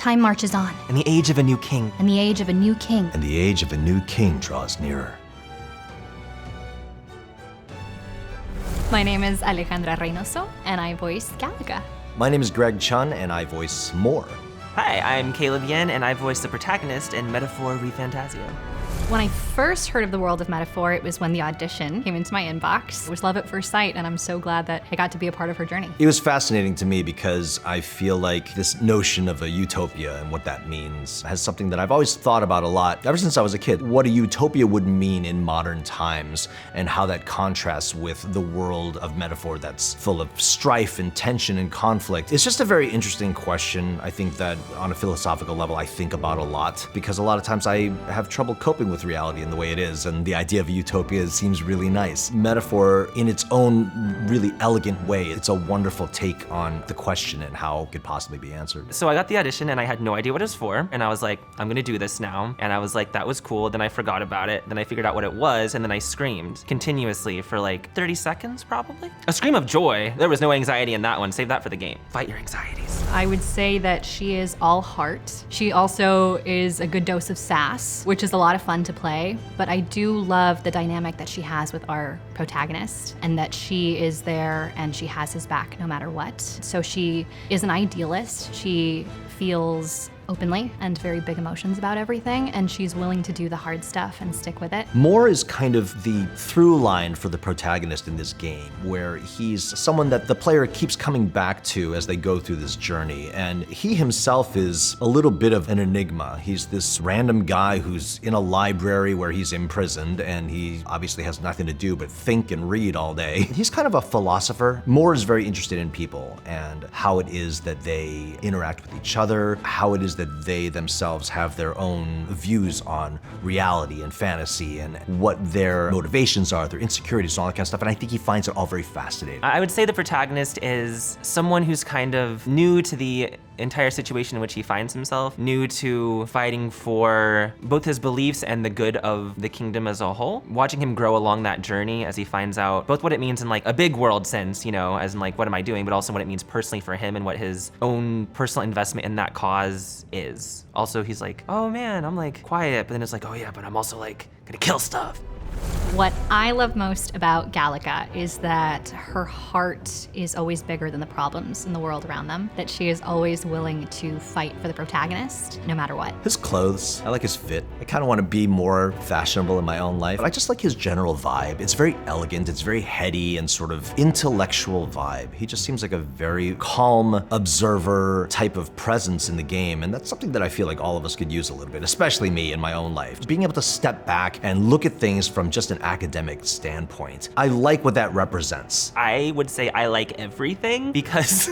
Time marches on, And the age of a new king. and the age of a new king. And the age of a new king draws nearer. My name is Alejandra Reynoso, and I voice Gallica. My name is Greg Chun, and I voice More. Hi, I'm Caleb Yen, and I voice the protagonist in Metaphor ReFantazio. When I first heard of the world of Metaphor, it was when the audition came into my inbox. It was love at first sight, and I'm so glad that I got to be a part of her journey. It was fascinating to me because I feel like this notion of a utopia and what that means has something that I've always thought about a lot ever since I was a kid. What a utopia would mean in modern times and how that contrasts with the world of Metaphor that's full of strife and tension and conflict. It's just a very interesting question. I think that on a philosophical level I think about a lot because a lot of times I have trouble coping with reality and the way it is, and the idea of a utopia seems really nice. Metaphor, in its own really elegant way, it's a wonderful take on the question and how it could possibly be answered. So I got the audition and I had no idea what it was for, and I was like, I'm gonna do this now. And I was like, that was cool, then I forgot about it, then I figured out what it was, and then I screamed continuously for like 30 seconds probably. A scream of joy. There was no anxiety in that one, save that for the game. Fight your anxieties. I would say that she is all heart. She also is a good dose of sass, which is a lot of fun to play, but I do love the dynamic that she has with our protagonist and that she is there and she has his back no matter what. So she is an idealist. She feels openly and very big emotions about everything, and she's willing to do the hard stuff and stick with it. More is kind of the through line for the protagonist in this game, where he's someone that the player keeps coming back to as they go through this journey, and he himself is a little bit of an enigma. He's this random guy who's in a library where he's imprisoned, and he obviously has nothing to do but think and read all day. He's kind of a philosopher. More is very interested in people and how it is that they interact with each other, how it is that they themselves have their own views on reality and fantasy and what their motivations are, their insecurities, and all that kind of stuff. And I think he finds it all very fascinating. I would say the protagonist is someone who's kind of new to the entire situation in which he finds himself, new to fighting for both his beliefs and the good of the kingdom as a whole. Watching him grow along that journey as he finds out both what it means in like a big world sense, you know, as in like what am I doing, but also what it means personally for him and what his own personal investment in that cause is. Also, he's like, oh man, I'm like quiet, but then it's like, oh yeah, but I'm also like gonna kill stuff. What I love most about Gallica is that her heart is always bigger than the problems in the world around them, that she is always willing to fight for the protagonist, no matter what. His clothes, I like his fit. I kind of want to be more fashionable in my own life. I just like his general vibe. It's very elegant, it's very heady and sort of intellectual vibe. He just seems like a very calm observer type of presence in the game, and that's something that I feel like all of us could use a little bit, especially me in my own life. Being able to step back and look at things from just an academic standpoint. I like what that represents. I would say I like everything because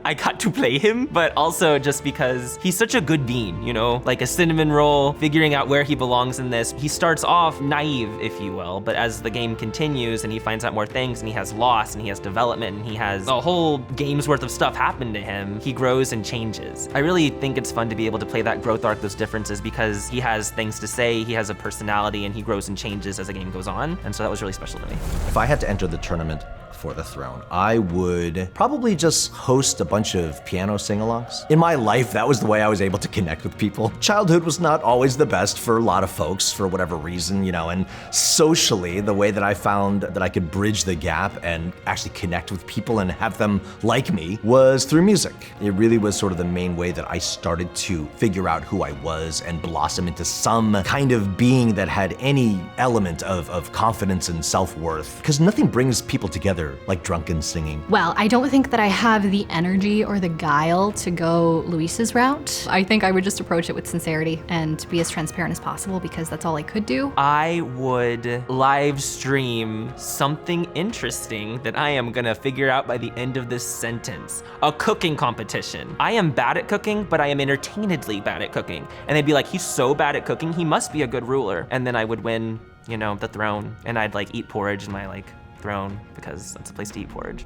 I got to play him, but also just because he's such a good bean, you know, like a cinnamon roll, figuring out where he belongs in this. He starts off naive, if you will, but as the game continues and he finds out more things and he has loss and he has development and he has a whole game's worth of stuff happen to him, he grows and changes. I really think it's fun to be able to play that growth arc, those differences, because he has things to say, he has a personality, and he grows and changes as the game goes on. And so that was really special to me. If I had to enter the tournament for the throne, I would probably just host a bunch of piano sing-alongs. In my life, that was the way I was able to connect with people. Childhood was not always the best for a lot of folks for whatever reason, you know, and socially, the way that I found that I could bridge the gap and actually connect with people and have them like me was through music. It really was sort of the main way that I started to figure out who I was and blossom into some kind of being that had any element of confidence and self-worth. Because nothing brings people together like drunken singing. Well, I don't think that I have the energy or the guile to go Luis's route. I think I would just approach it with sincerity and be as transparent as possible because that's all I could do. I would live stream something interesting that I am gonna figure out by the end of this sentence. A cooking competition. I am bad at cooking, but I am entertainedly bad at cooking. And they'd be like, he's so bad at cooking, he must be a good ruler. And then I would win, you know, the throne, and I'd like eat porridge in my like throne because that's a place to eat porridge.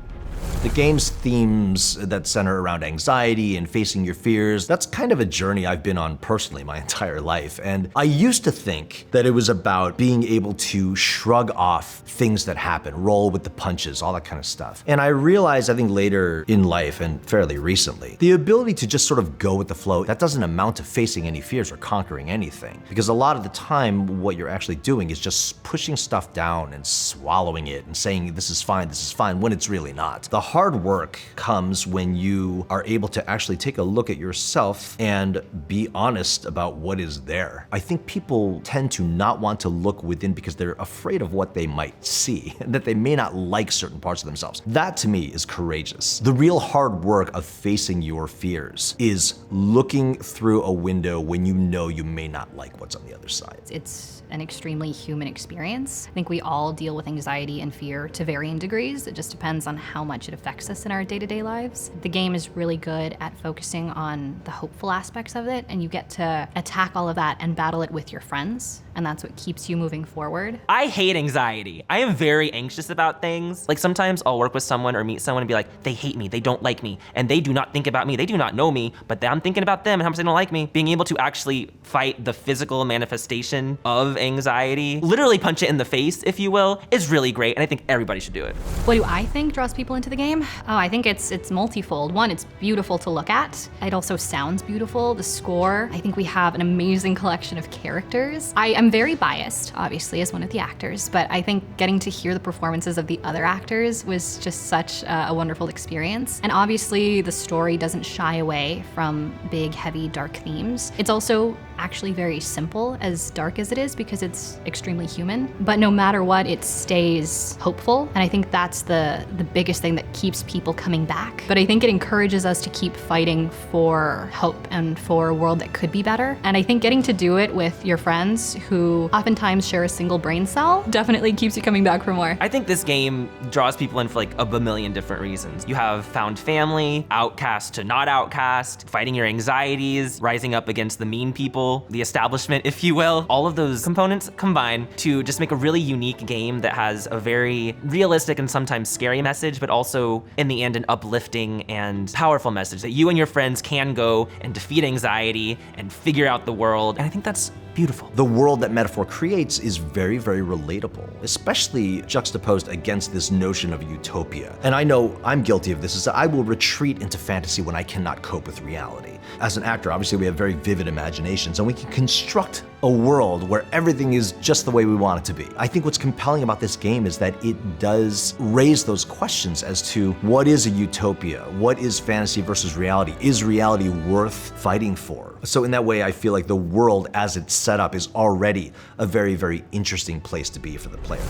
The game's themes that center around anxiety and facing your fears, that's kind of a journey I've been on personally my entire life. And I used to think that it was about being able to shrug off things that happen, roll with the punches, all that kind of stuff. And I realized, I think later in life and fairly recently, the ability to just sort of go with the flow, that doesn't amount to facing any fears or conquering anything. Because a lot of the time, what you're actually doing is just pushing stuff down and swallowing it and saying, this is fine, when it's really not. The hard work comes when you are able to actually take a look at yourself and be honest about what is there. I think people tend to not want to look within because they're afraid of what they might see, and that they may not like certain parts of themselves. That to me is courageous. The real hard work of facing your fears is looking through a window when you know you may not like what's on the other side. It's an extremely human experience. I think we all deal with anxiety and fear to varying degrees. It just depends on how much it affects us in our day-to-day lives. The game is really good at focusing on the hopeful aspects of it, and you get to attack all of that and battle it with your friends, and that's what keeps you moving forward. I hate anxiety. I am very anxious about things. Like sometimes I'll work with someone or meet someone and be like, they hate me, they don't like me, and they do not think about me, they do not know me, but I'm thinking about them and how much they don't like me. Being able to actually fight the physical manifestation of anxiety, literally punch it in the face, if you will, is really great, and I think everybody should do it. What do I think draws people into the game? Oh, I think it's multifold. One, it's beautiful to look at. It also sounds beautiful. The score, I think we have an amazing collection of characters. I am very biased, obviously, as one of the actors, but I think getting to hear the performances of the other actors was just such a wonderful experience. And obviously, the story doesn't shy away from big, heavy, dark themes. It's also actually very simple, as dark as it is, because it's extremely human. But no matter what, it stays hopeful. And I think that's the biggest thing that keeps people coming back. But I think it encourages us to keep fighting for hope and for a world that could be better. And I think getting to do it with your friends who oftentimes share a single brain cell definitely keeps you coming back for more. I think this game draws people in for like a bamillion different reasons. You have found family, outcast to not outcast, fighting your anxieties, rising up against the mean people, the establishment, if you will. All of those components combine to just make a really unique game that has a very realistic and sometimes scary message, but also in the end an uplifting and powerful message that you and your friends can go and defeat anxiety and figure out the world. And I think that's beautiful. The world that Metaphor creates is very, very relatable, especially juxtaposed against this notion of utopia. And I know I'm guilty of this, is that I will retreat into fantasy when I cannot cope with reality. As an actor, obviously we have very vivid imaginations and we can construct a world where everything is just the way we want it to be. I think what's compelling about this game is that it does raise those questions as to what is a utopia? What is fantasy versus reality? Is reality worth fighting for? So in that way, I feel like the world as it's set up is already a very, very interesting place to be for the player.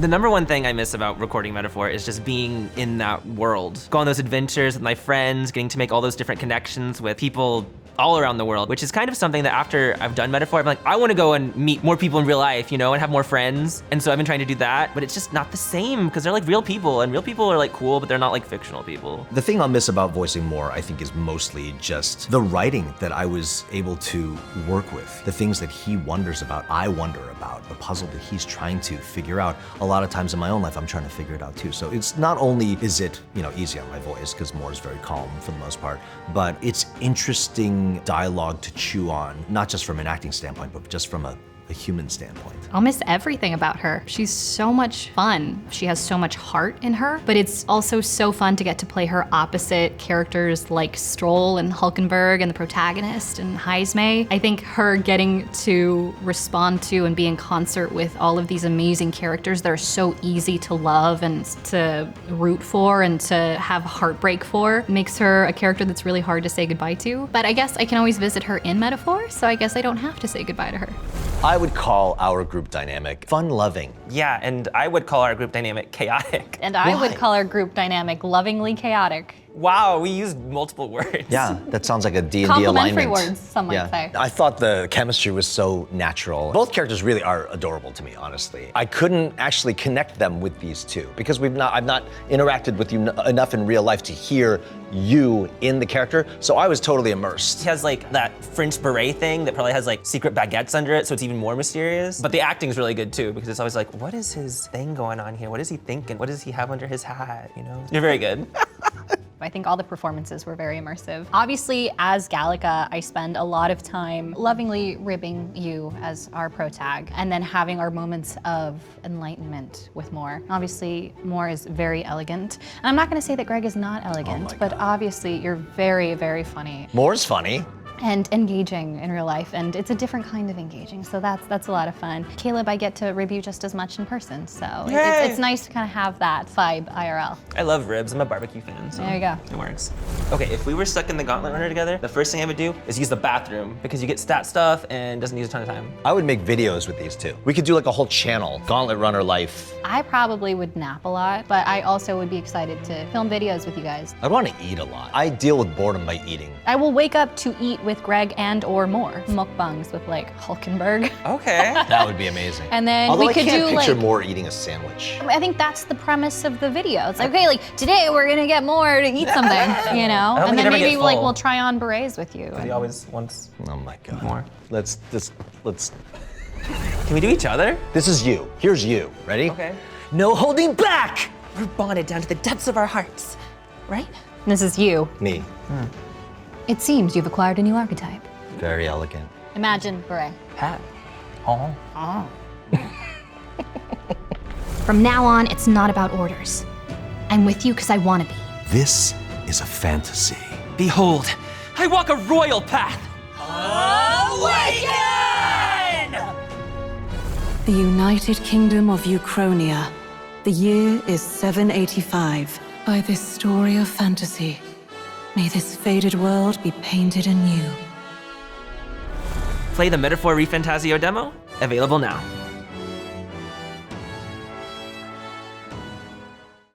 The number one thing I miss about recording Metaphor is just being in that world. Go on those adventures with my friends, getting to make all those different connections with people all around the world, which is kind of something that after I've done Metaphor, I'm like, I want to go and meet more people in real life, you know, and have more friends. And so I've been trying to do that, but it's just not the same because they're like real people, and real people are like cool, but they're not like fictional people. The thing I'll miss about voicing more, I think, is mostly just the writing that I was able to work with. The things that he wonders about, I wonder about. The puzzle that he's trying to figure out. A lot of times in my own life, I'm trying to figure it out too. So it's not only is it, you know, easy on my voice, because Moore is very calm for the most part, but it's interesting dialogue to chew on, not just from an acting standpoint, but just from a human standpoint. I'll miss everything about her. She's so much fun. She has so much heart in her, but it's also so fun to get to play her opposite characters like Stroll and Hulkenberg and the Protagonist and Heismay. I think her getting to respond to and be in concert with all of these amazing characters that are so easy to love and to root for and to have heartbreak for makes her a character that's really hard to say goodbye to. But I guess I can always visit her in Metaphor, so I guess I don't have to say goodbye to her. I would call our group dynamic fun-loving. Yeah, and I would call our group dynamic chaotic. And I would call our group dynamic lovingly chaotic. Wow, we used multiple words. Yeah, that sounds like a D&D Complimentary alignment. words, some might say. I thought the chemistry was so natural. Both characters really are adorable to me, honestly. I couldn't actually connect them with these two because I've not interacted with you enough in real life to hear you in the character, so I was totally immersed. He has like that French beret thing that probably has like secret baguettes under it, so it's even more mysterious. But the acting's really good too, because it's always like, what is his thing going on here? What is he thinking? What does he have under his hat, you know? You're very good. I think all the performances were very immersive. Obviously, as Gallica, I spend a lot of time lovingly ribbing you as our protag, and then having our moments of enlightenment with Moore. Obviously, Moore is very elegant. And I'm not gonna say that Greg is not elegant, but obviously you're very, very funny. Moore's funny. And engaging in real life, and it's a different kind of engaging, so that's a lot of fun. Caleb, I get to rib you just as much in person, so it's nice to kind of have that vibe IRL. I love ribs, I'm a barbecue fan, so There you go. it works. Okay, if we were stuck in the Gauntlet Runner together, the first thing I would do is use the bathroom, because you get stat stuff and doesn't use a ton of time. I would make videos with these two. We could do like a whole channel, Gauntlet Runner life. I probably would nap a lot, but I also would be excited to film videos with you guys. I want to eat a lot. I deal with boredom by eating. I will wake up to eat with Greg and or more. Mukbangs with like Hulkenberg. Okay. That would be amazing. And then Although we could I can't do picture like, Moore eating a sandwich. I think that's the premise of the video. It's like, okay, like today we're gonna get Moore to eat something, you know? I don't And think then he'd ever maybe get like full. we'll try on berets with you. He always wants Oh my God. more. Let's. Can we do each other? This is you. Here's you. Ready? Okay. No holding back. We're bonded down to the depths of our hearts, right? This is you. Me. It seems you've acquired a new archetype. Very elegant. Imagine beret. Pat. Oh. From now on, it's not about orders. I'm with you because I want to be. This is a fantasy. Behold, I walk a royal path. The United Kingdom of Uchronia. The year is 785. By this story of fantasy, may this faded world be painted anew. Play the Metaphor ReFantazio demo, available now.